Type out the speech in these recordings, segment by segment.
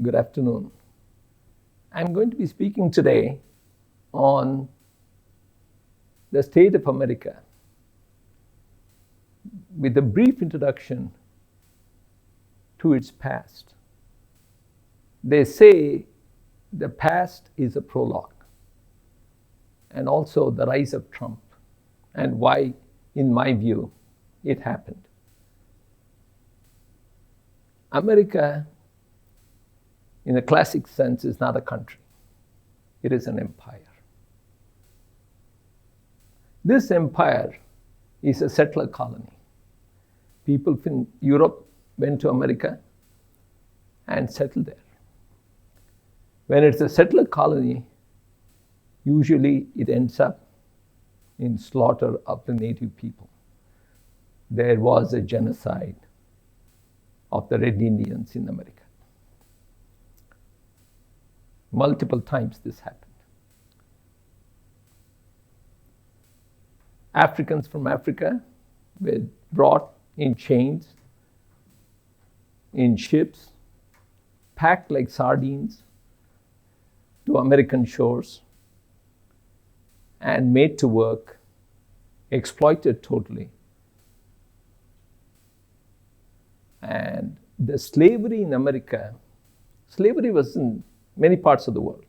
Good afternoon. I'm going to be speaking today on the state of America with a brief introduction to its past. They say the past is a prologue, and also the rise of Trump, and why, in my view, it happened. America, in a classic sense, is not a country. It is an empire. This empire is a settler colony. People from Europe went to America and settled there. When it's a settler colony, usually it ends up in slaughter of the native people. There was a genocide of the Red Indians in America. Multiple times this happened. Africans from Africa were brought in chains, in ships, packed like sardines to American shores, and made to work, exploited totally. And the slavery in America, slavery was in many parts of the world,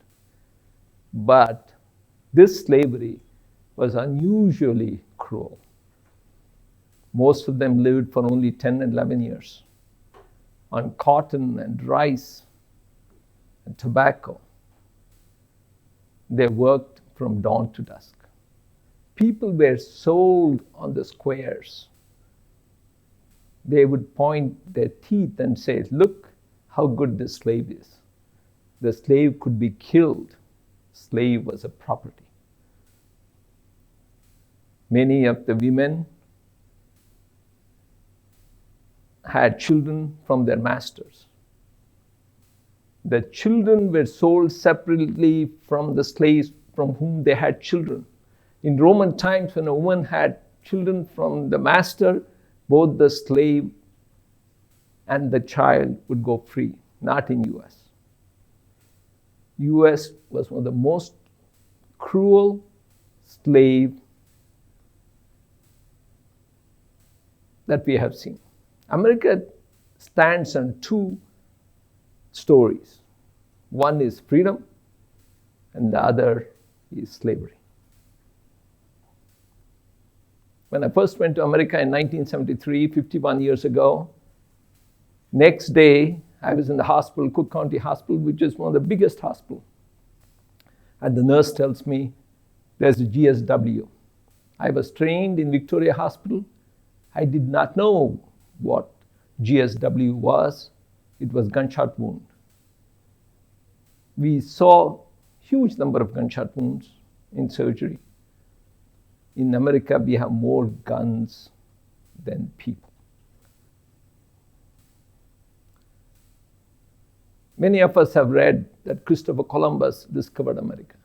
but this slavery was unusually cruel. Most of them lived for only 10 and 11 years on cotton and rice and tobacco. They worked from dawn to dusk. People were sold on the squares. They would point their teeth and say, "Look how good this slave is." The slave could be killed. Slave was a property. Many of the women had children from their masters. The children were sold separately from the slaves from whom they had children. In Roman times, when a woman had children from the master, both the slave and the child would go free, not in US. US was one of the most cruel slave that we have seen. America stands on two stories. One is freedom, and the other is slavery. When I first went to America in 1973, 51 years ago, next day I was in the hospital, Cook County Hospital, which is one of the biggest hospitals. And the nurse tells me, "There's a GSW." I was trained in Victoria Hospital. I did not know what GSW was. It was gunshot wound. We saw huge number of gunshot wounds in surgery. In America, we have more guns than people. Many of us have read that Christopher Columbus discovered America.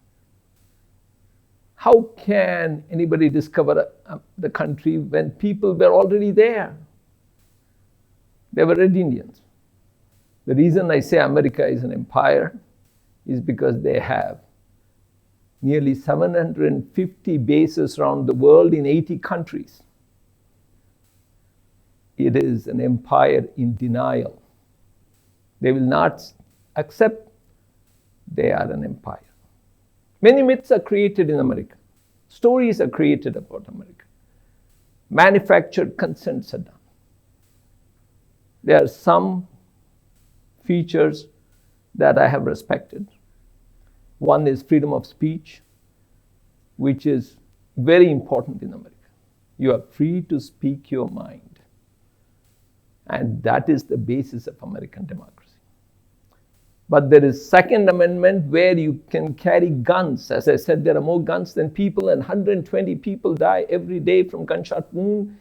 How can anybody discover the country when people were already there? They were Red Indians. The reason I say America is an empire is because they have nearly 750 bases around the world in 80 countries. It is an empire in denial. They will not accept they are an empire. Many myths are created in America. Stories are created about America. Manufactured consents are done. There are some features that I have respected. One is freedom of speech, which is very important in America. You are free to speak your mind. And that is the basis of American democracy. But there is Second Amendment where you can carry guns. As I said, there are more guns than people, and 120 people die every day from gunshot wound.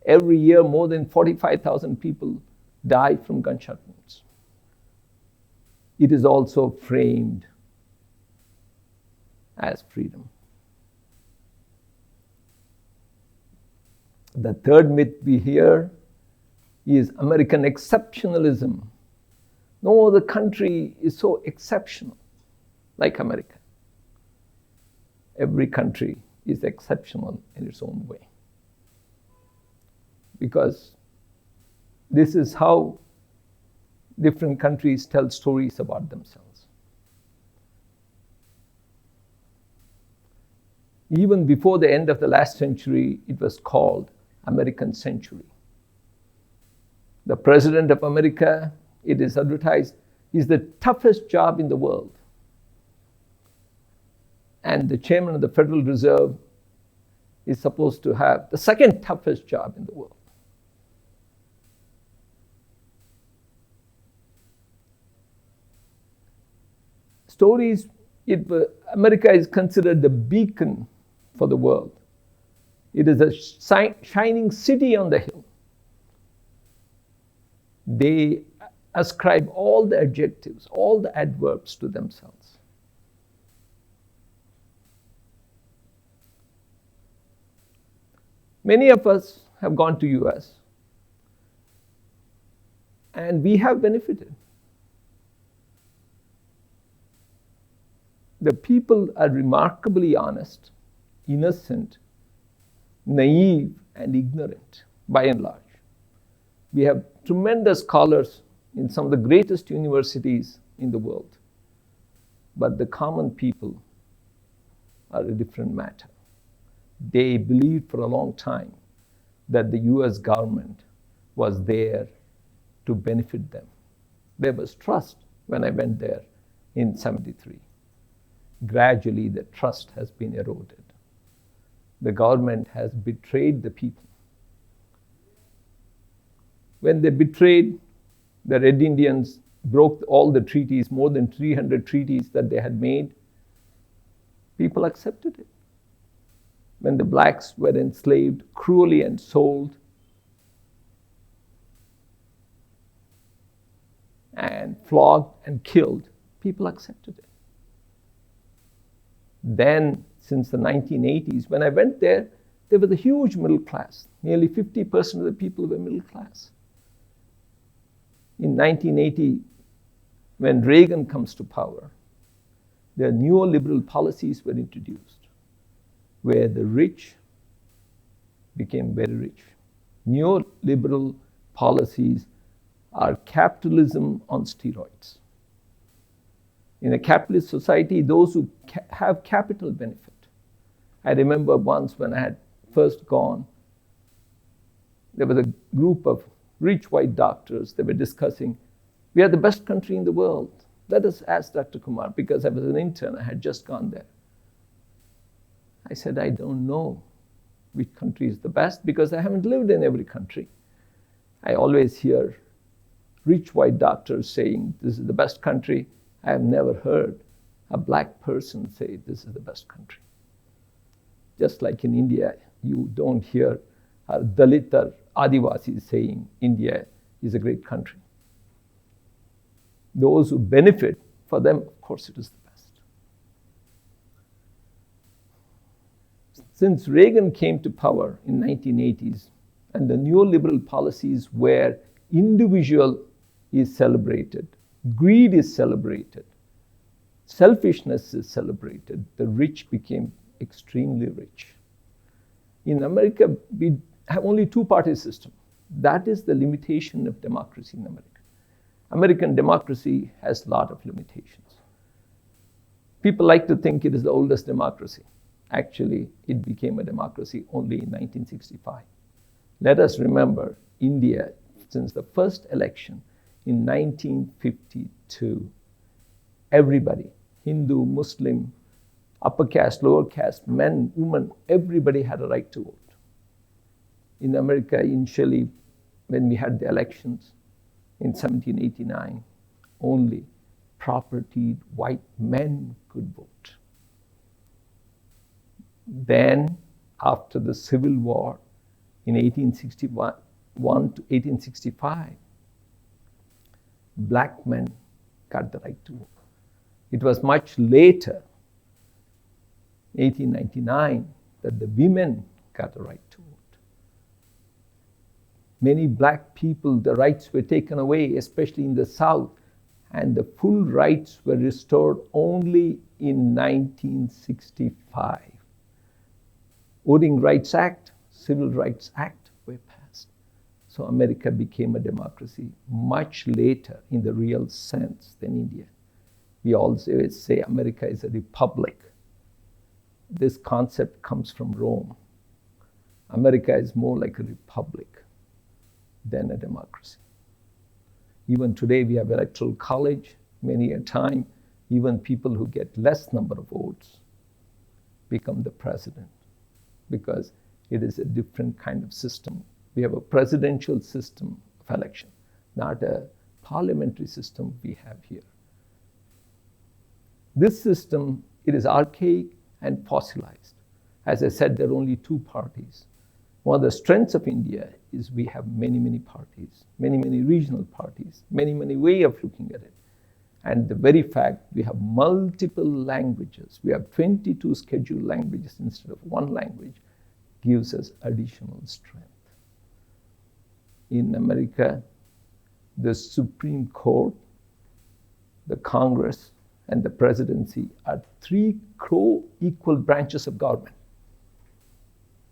Every year, more than 45,000 people die from gunshot wounds. It is also framed as freedom. The third myth we hear is American exceptionalism. No other country is so exceptional like America. Every country is exceptional in its own way. Because this is how different countries tell stories about themselves. Even before the end of the last century, it was called American Century. The President of America, it is advertised, is the toughest job in the world. And the Chairman of the Federal Reserve is supposed to have the second toughest job in the world. Stories, America is considered the beacon for the world. It is a shining city on the hill. They ascribe all the adjectives, all the adverbs to themselves. Many of us have gone to US and we have benefited. The people are remarkably honest, innocent, naive, and ignorant, by and large. We have tremendous scholars in some of the greatest universities in the world. But the common people are a different matter. They believed for a long time that the US government was there to benefit them. There was trust when I went there in '73. Gradually, the trust has been eroded. The government has betrayed the people. When they betrayed, the Red Indians broke all the treaties, more than 300 treaties that they had made. People accepted it. When the blacks were enslaved cruelly and sold, and flogged and killed, people accepted it. Then, since the 1980s, when I went there, there was a huge middle class. Nearly 50% of the people were middle class. In 1980, when Reagan comes to power, the neoliberal policies were introduced, where the rich became very rich. Neoliberal policies are capitalism on steroids. In a capitalist society, those who have capital benefit. I remember once when I had first gone, there was a group of rich white doctors. They were discussing, we are the best country in the world. Let us ask Dr. Kumar, because I was an intern, I had just gone there. I said, I don't know which country is the best because I haven't lived in every country. I always hear rich white doctors saying, this is the best country. I have never heard a black person say this is the best country. Just like in India, you don't hear a Dalit or Adivasi saying India is a great country. Those who benefit, for them, of course, it is the best. Since Reagan came to power in 1980s, and the neoliberal policies where individual is celebrated, greed is celebrated, selfishness is celebrated, the rich became extremely rich. In America, we have only two-party system. That is the limitation of democracy in America. American democracy has a lot of limitations. People like to think it is the oldest democracy. Actually, it became a democracy only in 1965. Let us remember, India, since the first election in 1952, everybody, Hindu, Muslim, upper caste, lower caste, men, women, everybody had a right to vote. In America, initially, when we had the elections in 1789, only propertied white men could vote. Then, after the Civil War in 1861 to 1865, black men got the right to vote. It was much later, 1899, that the women got the right to vote. Many black people, the rights were taken away, especially in the South. And the full rights were restored only in 1965. Voting Rights Act, Civil Rights Act were passed. So America became a democracy much later in the real sense than India. We always say America is a republic. This concept comes from Rome. America is more like a republic than a democracy. Even today we have electoral college. Many a time, even people who get less number of votes become the president because it is a different kind of system. We have a presidential system of election, not a parliamentary system we have here. This system, it is archaic and fossilized. As I said, there are only two parties. One of the strengths of India is we have many, many parties, many, many regional parties, many, many ways of looking at it. And the very fact we have multiple languages, we have 22 scheduled languages instead of one language, gives us additional strength. In America, the Supreme Court, the Congress, and the presidency are three co-equal branches of government.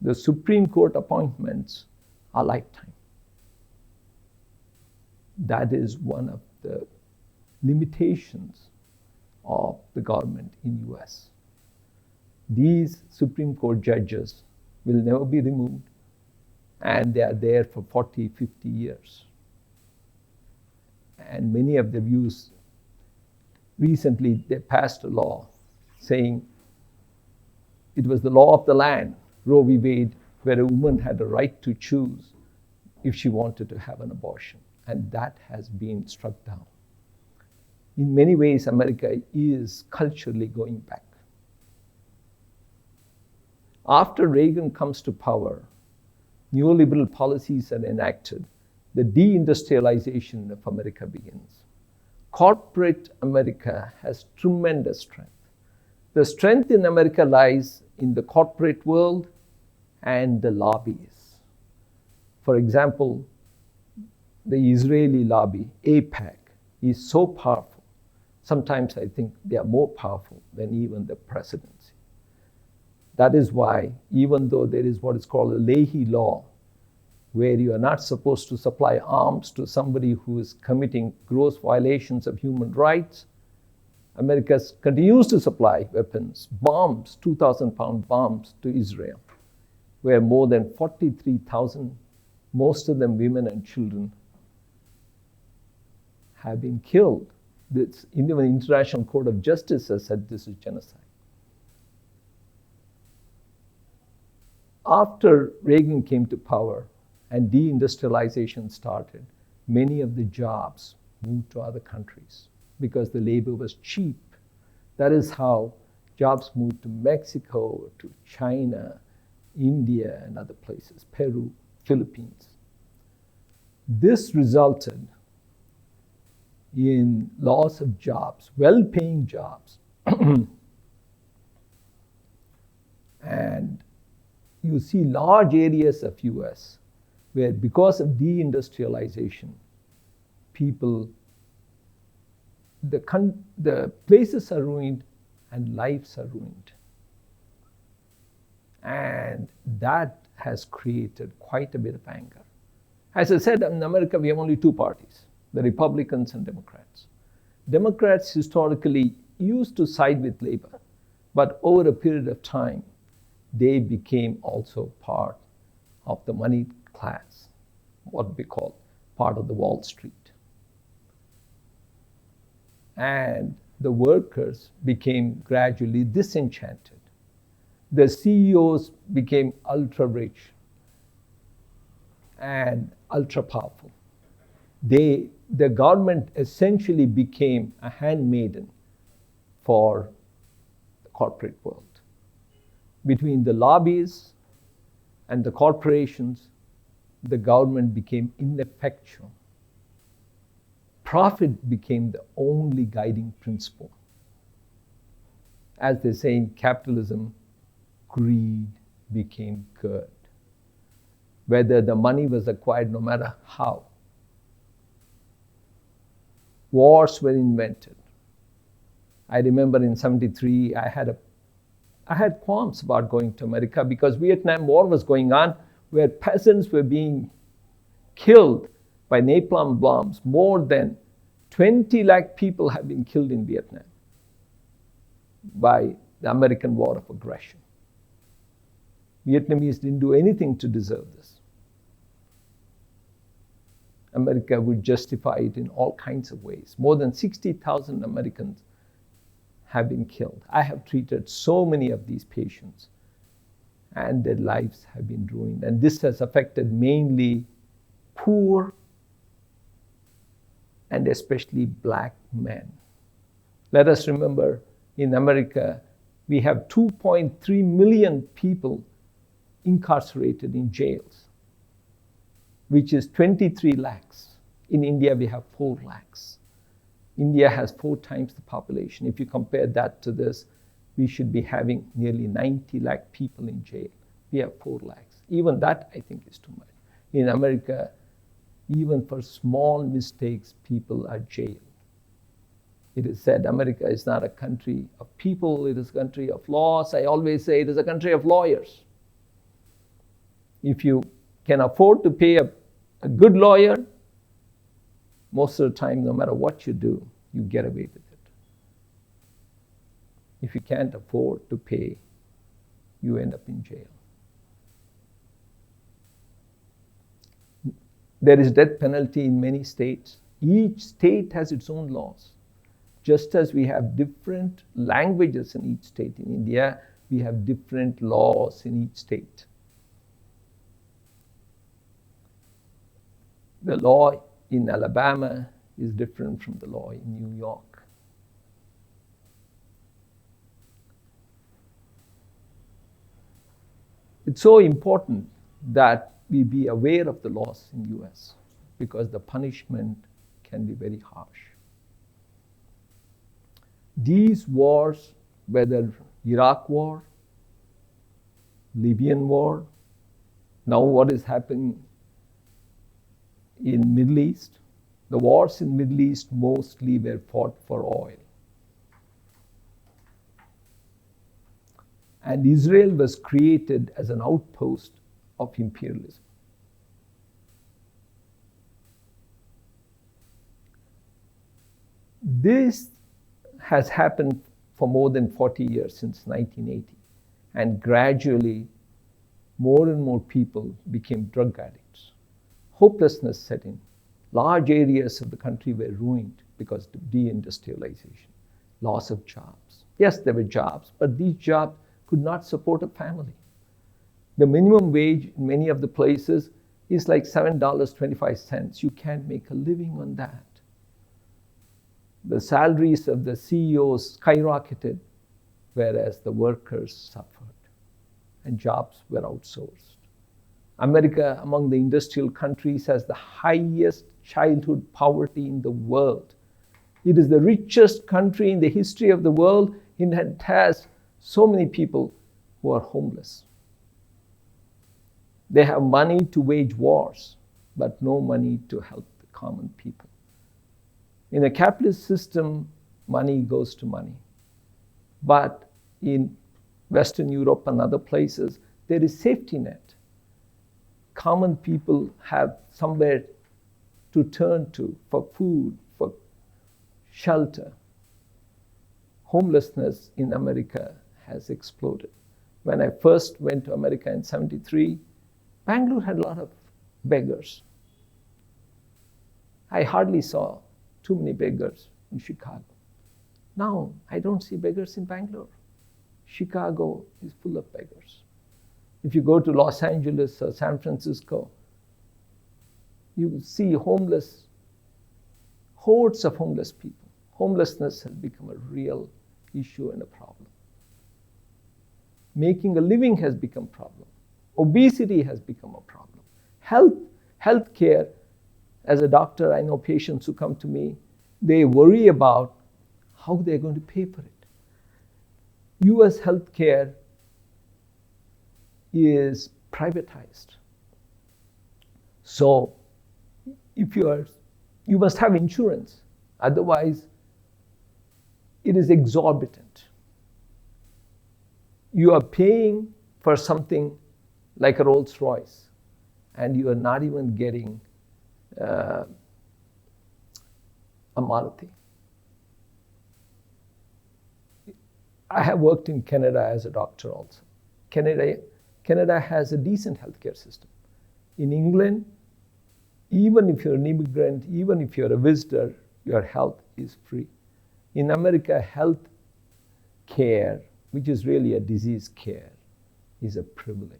The Supreme Court appointments are lifetime. That is one of the limitations of the government in US. These Supreme Court judges will never be removed, and they are there for 40, 50 years. And many of the views, recently they passed a law saying it was the law of the land, Roe v. Wade, where a woman had a right to choose if she wanted to have an abortion. And that has been struck down. In many ways, America is culturally going back. After Reagan comes to power, neoliberal policies are enacted. The deindustrialization of America begins. Corporate America has tremendous strength. The strength in America lies in the corporate world and the lobbies. For example, the Israeli lobby, AIPAC, is so powerful. Sometimes I think they are more powerful than even the presidency. That is why, even though there is what is called a Leahy law, where you are not supposed to supply arms to somebody who is committing gross violations of human rights, America continues to supply weapons, bombs, 2,000-pound bombs to Israel, where more than 43,000, most of them women and children, have been killed. The International Court of Justice has said this is genocide. After Reagan came to power and deindustrialization started, many of the jobs moved to other countries because the labor was cheap. That is how jobs moved to Mexico, to China, India, and other places, Peru, Philippines. This resulted in loss of jobs, well-paying jobs. And you see large areas of US where because of deindustrialization, people, the places are ruined and lives are ruined. And that has created quite a bit of anger. As I said, in America, we have only two parties, the Republicans and Democrats. Democrats historically used to side with labor, but over a period of time, they became also part of the money class, what we call part of the Wall Street. And the workers became gradually disenchanted. The CEOs became ultra rich and ultra powerful. The government essentially became a handmaiden for the corporate world. Between the lobbies and the corporations, the government became ineffectual. Profit became the only guiding principle. As they say in capitalism, greed became good. Whether the money was acquired, no matter how. Wars were invented. I remember in 73, I had qualms about going to America because Vietnam War was going on, where peasants were being killed by napalm bombs. More than 20 lakh people have been killed in Vietnam by the American war of aggression. Vietnamese didn't do anything to deserve this. America would justify it in all kinds of ways. More than 60,000 Americans have been killed. I have treated so many of these patients, and their lives have been ruined. And this has affected mainly poor and especially black men. Let us remember, in America, we have 2.3 million people incarcerated in jails, which is 23 lakhs. In India, we have 4 lakhs. India has 4 times the population. If you compare that to this, we should be having nearly 90 lakh people in jail. We have 4 lakhs. Even that, I think, is too much. In America, even for small mistakes, people are jailed. It is said America is not a country of people, it is a country of laws. I always say it is a country of lawyers. If you can afford to pay a good lawyer, most of the time, no matter what you do, you get away with it. If you can't afford to pay, you end up in jail. There is death penalty in many states. Each state has its own laws. Just as we have different languages in each state in India, we have different laws in each state. The law in Alabama is different from the law in New York. It's so important that we be aware of the laws in the US because the punishment can be very harsh. These wars, whether Iraq war, Libyan war, now what is happening in Middle East, the wars in Middle East mostly were fought for oil. And Israel was created as an outpost of imperialism. This has happened for more than 40 years, since 1980. And gradually, more and more people became drug addicts. Hopelessness set in. Large areas of the country were ruined because of deindustrialization, loss of jobs. Yes, there were jobs, but these jobs could not support a family. The minimum wage in many of the places is like $7.25. You can't make a living on that. The salaries of the CEOs skyrocketed, whereas the workers suffered, and jobs were outsourced. America, among the industrial countries, has the highest childhood poverty in the world. It is the richest country in the history of the world, and it has so many people who are homeless. They have money to wage wars, but no money to help the common people. In a capitalist system, money goes to money. But in Western Europe and other places, there is safety net. Common people have somewhere to turn to for food, for shelter. Homelessness in America has exploded. When I first went to America in 73, Bangalore had a lot of beggars. I hardly saw too many beggars in Chicago. Now, I don't see beggars in Bangalore. Chicago is full of beggars. If you go to Los Angeles or San Francisco, you will see hordes of homeless people. Homelessness has become a real issue and a problem. Making a living has become a problem. Obesity has become a problem. Health care, as a doctor, I know patients who come to me, they worry about how they're going to pay for it. US healthcare is privatized. So if you must have insurance. Otherwise, it is exorbitant. You are paying for something like a Rolls Royce, and you are not even getting a Maruti. I have worked in Canada as a doctor also. Canada has a decent healthcare system. In England, even if you're an immigrant, even if you're a visitor, your health is free. In America, health care, which is really a disease care, is a privilege.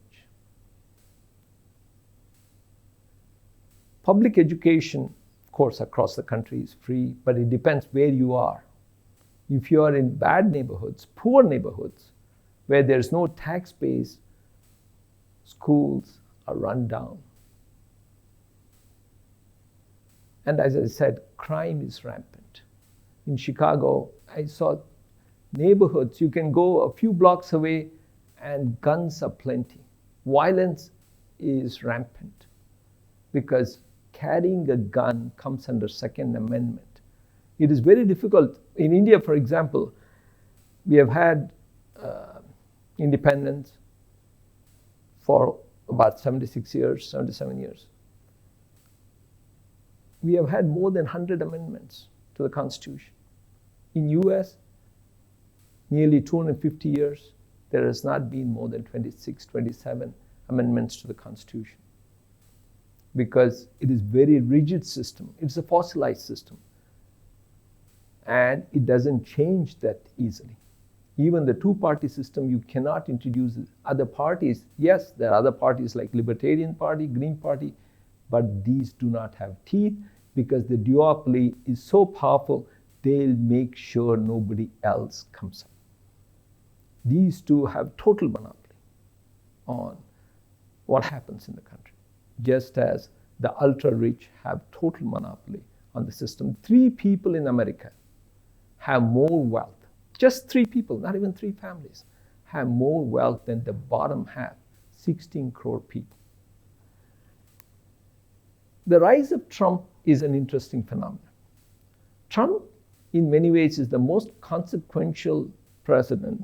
Public education, of course, across the country is free, but it depends where you are. If you are in bad neighborhoods, poor neighborhoods, where there's no tax base, schools are run down. And as I said, crime is rampant. In Chicago, I saw neighborhoods, you can go a few blocks away and guns are plenty. Violence is rampant because carrying a gun comes under Second Amendment. It is very difficult. In India, for example, we have had independence for about 76 years, 77 years. We have had more than 100 amendments to the Constitution. In US, nearly 250 years, there has not been more than 26, 27 amendments to the Constitution because it is a very rigid system. It's a fossilized system. And it doesn't change that easily. Even the two-party system, you cannot introduce other parties. Yes, there are other parties like Libertarian Party, Green Party, but these do not have teeth because the duopoly is so powerful, they'll make sure nobody else comes up. These two have total monopoly on what happens in the country, just as the ultra-rich have total monopoly on the system. 3 people in America have more wealth. Just 3 people, not even 3 families, have more wealth than the bottom half, 16 crore people. The rise of Trump is an interesting phenomenon. Trump, in many ways, is the most consequential president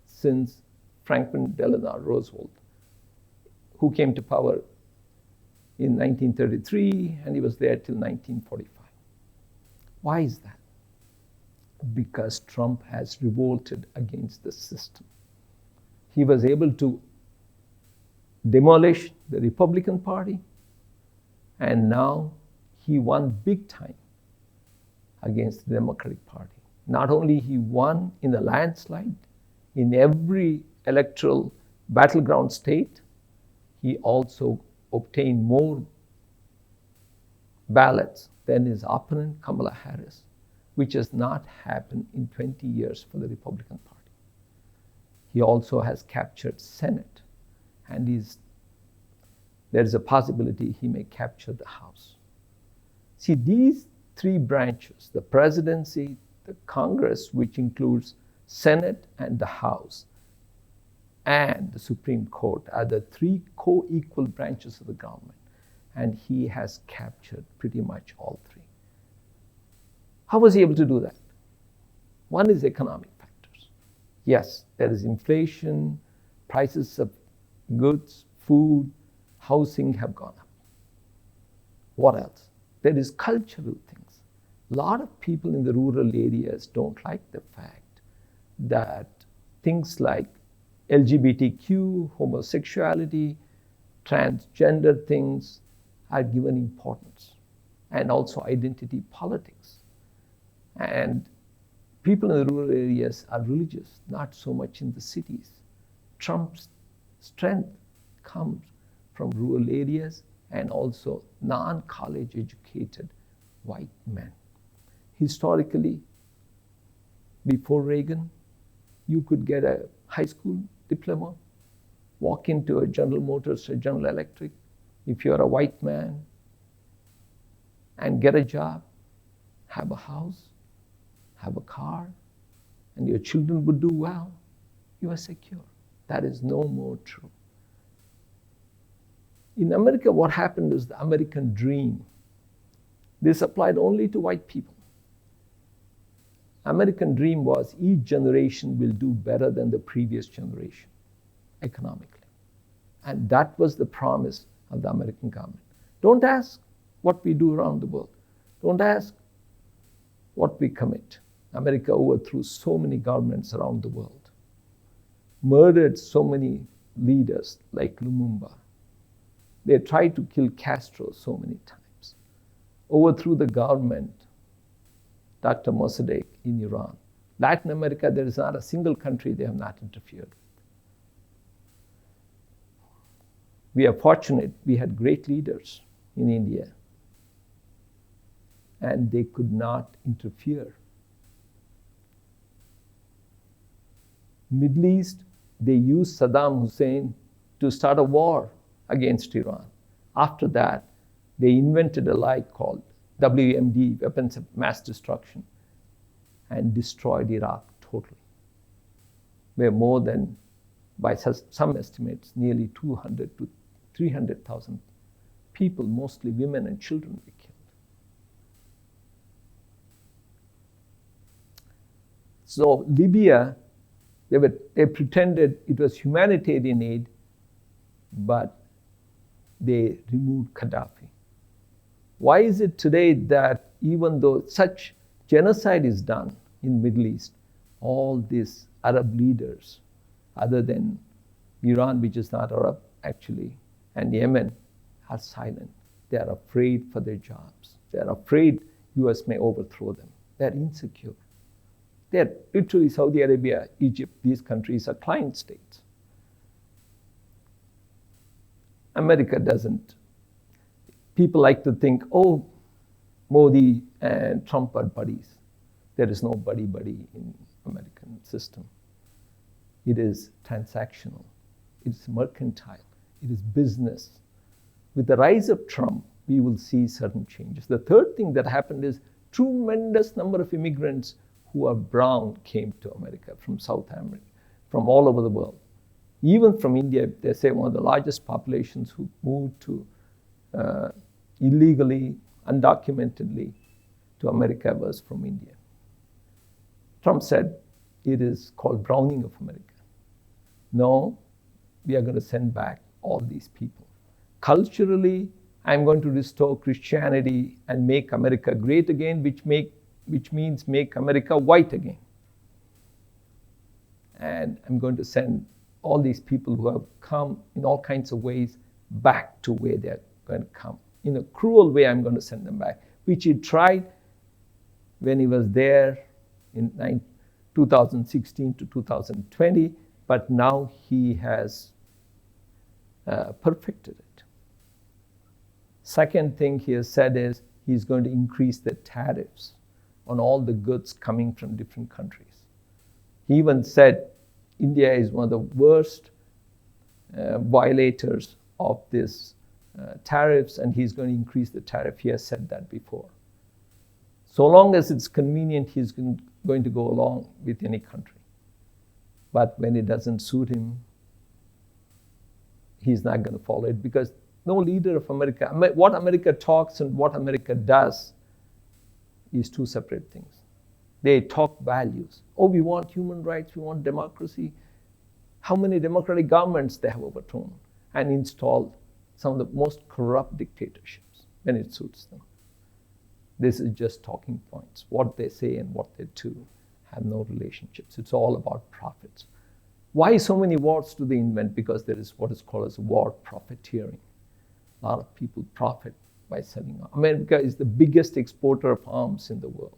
since Franklin Delano Roosevelt, who came to power in 1933, and he was there till 1945. Why is that? Because Trump has revolted against the system. He was able to demolish the Republican Party, and now he won big time against the Democratic Party. Not only he won in a landslide in every electoral battleground state, he also obtained more ballots than his opponent, Kamala Harris, which has not happened in 20 years for the Republican Party. He also has captured Senate, and there is a possibility he may capture the House. See, these 3 branches, the presidency, the Congress, which includes Senate and the House, and the Supreme Court, are the 3 co-equal branches of the government, and he has captured pretty much all 3. How was he able to do that? One is economic factors. Yes, there is inflation, prices of goods, food, housing have gone up. What else? There is cultural things. A lot of people in the rural areas don't like the fact that things like LGBTQ, homosexuality, transgender things are given importance, and also identity politics. And people in the rural areas are religious, not so much in the cities. Trump's strength comes from rural areas and also non-college educated white men. Historically, before Reagan, you could get a high school diploma, walk into a General Motors or General Electric, if you're a white man, and get a job, have a house, have a car, and your children would do well, you are secure. That is no more true. In America, what happened is the American dream. This applied only to white people. American dream was each generation will do better than the previous generation economically. And that was the promise of the American government. Don't ask what we do around the world. Don't ask what we commit. America overthrew so many governments around the world, murdered so many leaders like Lumumba. They tried to kill Castro so many times, overthrew the government, Dr. Mossadegh in Iran. Latin America, there is not a single country they have not interfered with. We are fortunate, we had great leaders in India, and they could not interfere. Middle East, they used Saddam Hussein to start a war against Iran. After that, they invented a lie called WMD, weapons of mass destruction, and destroyed Iraq totally. Where more than, by some estimates, nearly 200 to 300,000 people, mostly women and children, were killed. So Libya, they pretended it was humanitarian aid, but they removed Gaddafi. Why is it today that even though such genocide is done in Middle East, all these Arab leaders, other than Iran, which is not Arab actually, and Yemen, are silent? They are afraid for their jobs. They are afraid US may overthrow them. They are insecure. They are literally Saudi Arabia, Egypt, these countries are client states. America doesn't. People like to think, oh, Modi and Trump are buddies. There is no buddy-buddy in American system. It is transactional. It is mercantile. It is business. With the rise of Trump, we will see certain changes. The third thing that happened is tremendous number of immigrants who are brown came to America from South America, from all over the world. Even from India, they say one of the largest populations who moved to illegally, undocumentedly to America was from India. Trump said it is called browning of America. No, we are going to send back all these people. Culturally, I'm going to restore Christianity and make America great again, which means make America white again. And I'm going to send all these people who have come in all kinds of ways back to where they're going to come. In a cruel way, I'm going to send them back, which he tried when he was there in 2016 to 2020, but now he has perfected it. Second thing he has said is he's going to increase the tariffs on all the goods coming from different countries. He even said India is one of the worst violators of this tariffs, and he's going to increase the tariff. He has said that before. So long as it's convenient, he's going to go along with any country. But when it doesn't suit him, he's not going to follow it, because no leader of America, what America talks and what America does is two separate things. They talk values. Oh, we want human rights, we want democracy. How many democratic governments they have overthrown and installed some of the most corrupt dictatorships when it suits them. This is just talking points. What they say and what they do have no relationships. It's all about profits. Why so many wars do they invent? Because there is what is called as war profiteering. A lot of people profit by selling arms. America is the biggest exporter of arms in the world.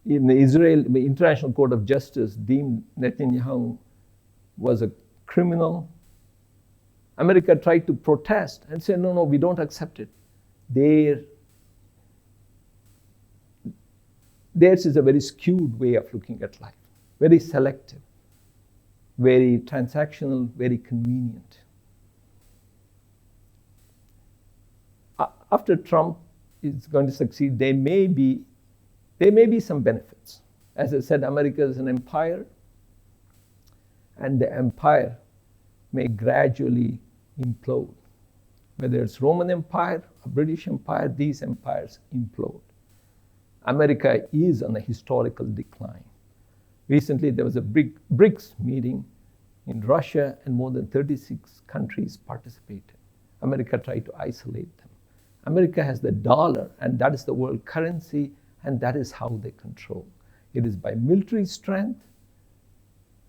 In the International Court of Justice deemed Netanyahu was a criminal. America tried to protest and say, no, we don't accept it. Theirs is a very skewed way of looking at life, very selective, very transactional, very convenient. After Trump is going to succeed, there may be some benefits. As I said, America is an empire, and the empire may gradually implode. Whether it's Roman Empire or British Empire, these empires implode. America is on a historical decline. Recently, there was a BRICS meeting in Russia, and more than 36 countries participated. America tried to isolate them. America has the dollar, and that is the world currency, and that is how they control. It is by military strength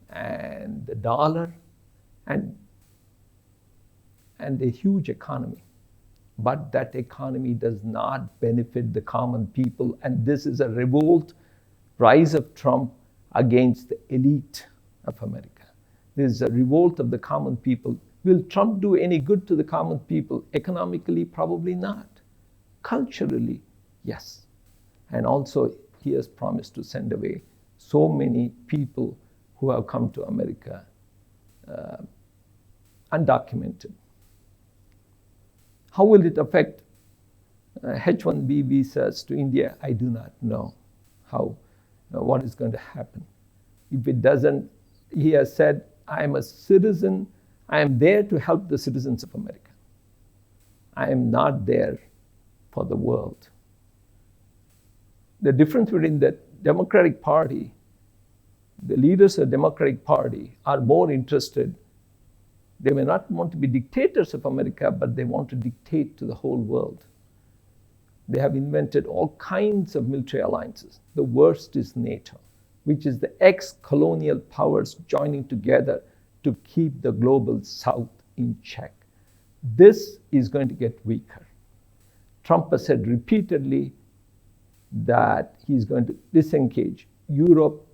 and the dollar and a huge economy. But that economy does not benefit the common people, and this is a revolt, rise of Trump against the elite of America. This is a revolt of the common people. Will Trump do any good to the common people? Economically, probably not. Culturally, yes. And also, he has promised to send away so many people who have come to America undocumented. How will it affect H-1B visas to India? I do not know what is going to happen. If it doesn't, he has said, I am a citizen. I am there to help the citizens of America. I am not there for the world. The difference between the Democratic Party, the leaders of the Democratic Party are more interested. They may not want to be dictators of America, but they want to dictate to the whole world. They have invented all kinds of military alliances. The worst is NATO, which is the ex-colonial powers joining together to keep the global South in check. This is going to get weaker. Trump has said repeatedly that he's going to disengage Europe,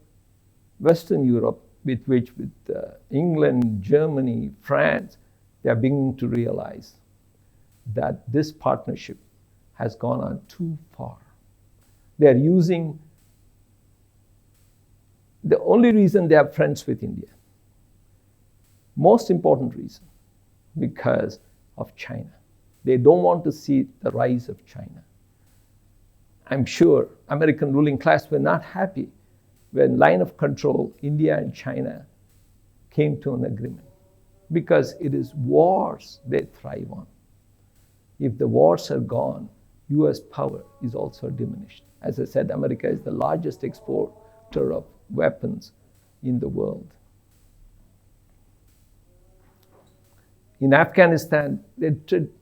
Western Europe, with England, Germany, France, they are beginning to realize that this partnership has gone on too far. They are using the only reason they are friends with India, most important reason, because of China. They don't want to see the rise of China. I'm sure American ruling class were not happy when line of control, India and China came to an agreement, because it is wars they thrive on. If the wars are gone, US power is also diminished. As I said, America is the largest exporter of weapons in the world. In Afghanistan, they did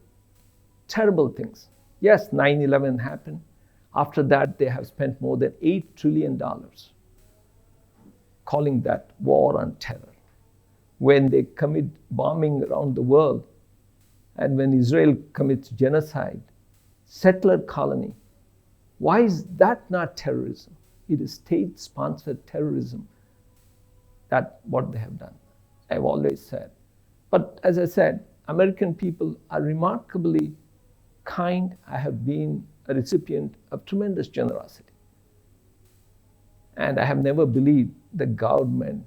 terrible things. Yes, 9/11 happened. After that, they have spent more than $8 trillion calling that war on terror. When they commit bombing around the world, and when Israel commits genocide, settler colony, why is that not terrorism? It is state-sponsored terrorism. That's what they have done, I've always said. But as I said, American people are remarkably kind. I have been a recipient of tremendous generosity. And I have never believed the government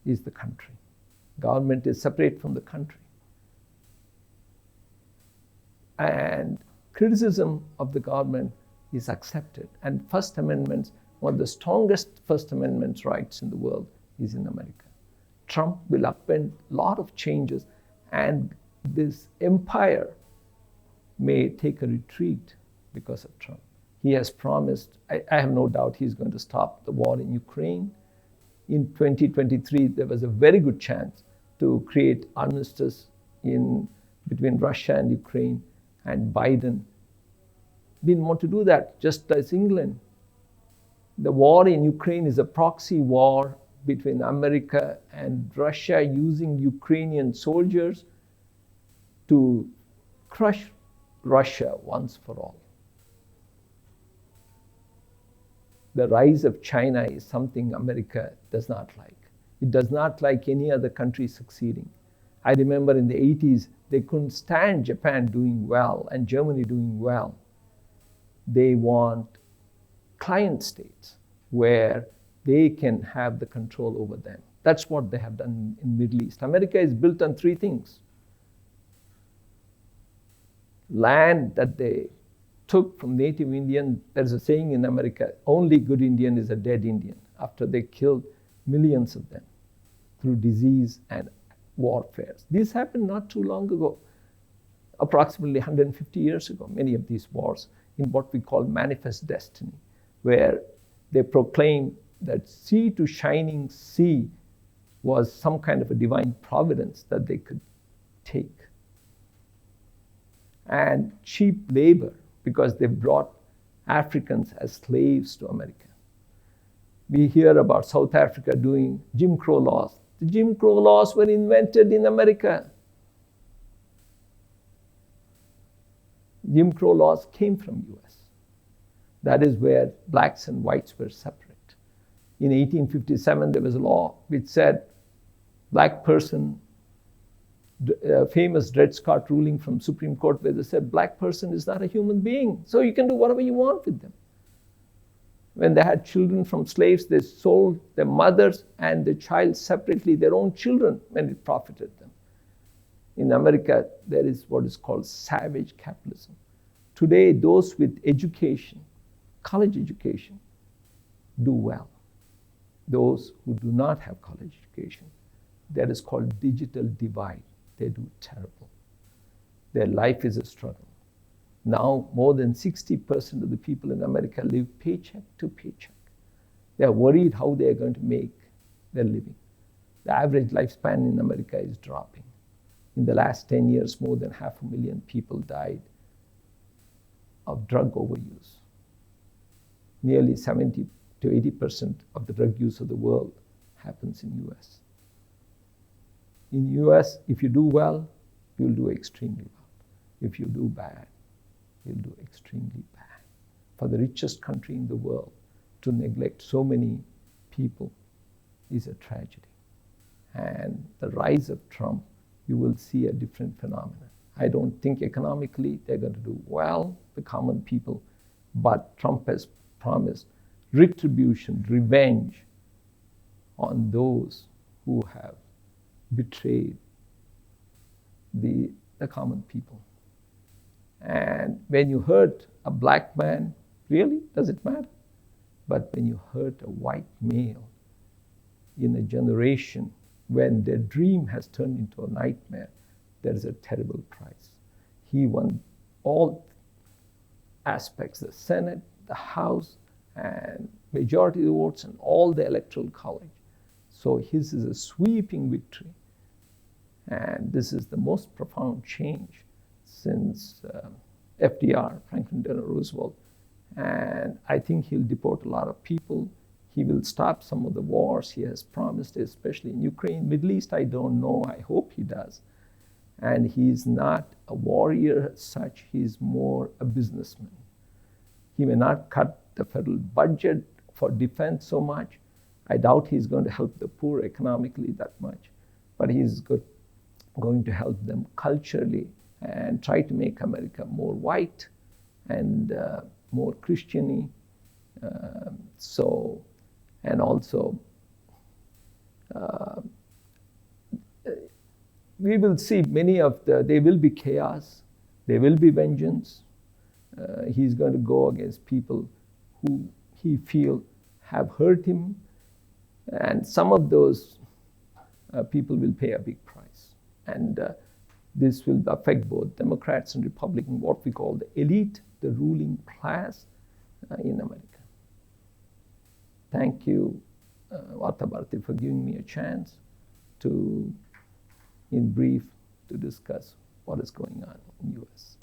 is the country. Government is separate from the country. And criticism of the government is accepted. And First Amendment, one of the strongest First Amendment rights in the world, is in America. Trump will upend a lot of changes, and this empire may take a retreat because of Trump. He has promised, I have no doubt he's going to stop the war in Ukraine. In 2023, there was a very good chance to create armistice between Russia and Ukraine, and Biden didn't want to do that, just as England. The war in Ukraine is a proxy war between America and Russia, using Ukrainian soldiers to crush Russia once for all. The rise of China is something America does not like. It does not like any other country succeeding. I remember in the 80s, they couldn't stand Japan doing well and Germany doing well. They want client states where they can have the control over them. That's what they have done in the Middle East. America is built on three things. Land that they took from native Indian. There's a saying in America, only good Indian is a dead Indian, after they killed millions of them through disease and warfare. This happened not too long ago, approximately 150 years ago, many of these wars. in what we call manifest destiny, where they proclaim that sea to shining sea was some kind of a divine providence that they could take. And cheap labor, because they brought Africans as slaves to America. We hear about South Africa doing Jim Crow laws. The Jim Crow laws were invented in America. Jim Crow laws came from US. That is where blacks and whites were separate. In 1857, there was a law which said black person, famous Dred Scott ruling from Supreme Court, where they said black person is not a human being, so you can do whatever you want with them. When they had children from slaves, they sold their mothers and the child separately, their own children, when it profited them. In America, there is what is called savage capitalism. Today, those with education, college education, do well. Those who do not have college education, that is called digital divide. They do terrible. Their life is a struggle. Now, more than 60% of the people in America live paycheck to paycheck. They are worried how they are going to make their living. The average lifespan in America is dropping. In the last 10 years, more than 500,000 people died of drug overuse. Nearly 70 to 80% of the drug use of the world happens in US. In US, if you do well, you'll do extremely well. If you do bad, you'll do extremely bad. For the richest country in the world to neglect so many people is a tragedy. And the rise of Trump, you will see a different phenomenon. I don't think economically they're going to do well, the common people, but Trump has promised retribution, revenge on those who have betrayed the common people. And when you hurt a black man, really, does it matter? But when you hurt a white male in a generation when their dream has turned into a nightmare, there is a terrible price. He won all aspects, the Senate, the House, and majority of the votes and all the electoral college. So his is a sweeping victory. And this is the most profound change since FDR, Franklin Delano Roosevelt. And I think he'll deport a lot of people. He will stop some of the wars he has promised, especially in Ukraine. Middle East, I don't know. I hope he does. And he's not a warrior as such. He's more a businessman. He may not cut the federal budget for defense so much. I doubt he's going to help the poor economically that much. But he's going to help them culturally and try to make America more white and more Christian-y. And also, we will see there will be chaos, there will be vengeance. He's going to go against people who he feels have hurt him. And some of those people will pay a big price. And this will affect both Democrats and Republicans, what we call the elite, the ruling class in America. Thank you, Vartabharati, for giving me a chance to, in brief, to discuss what is going on in the US.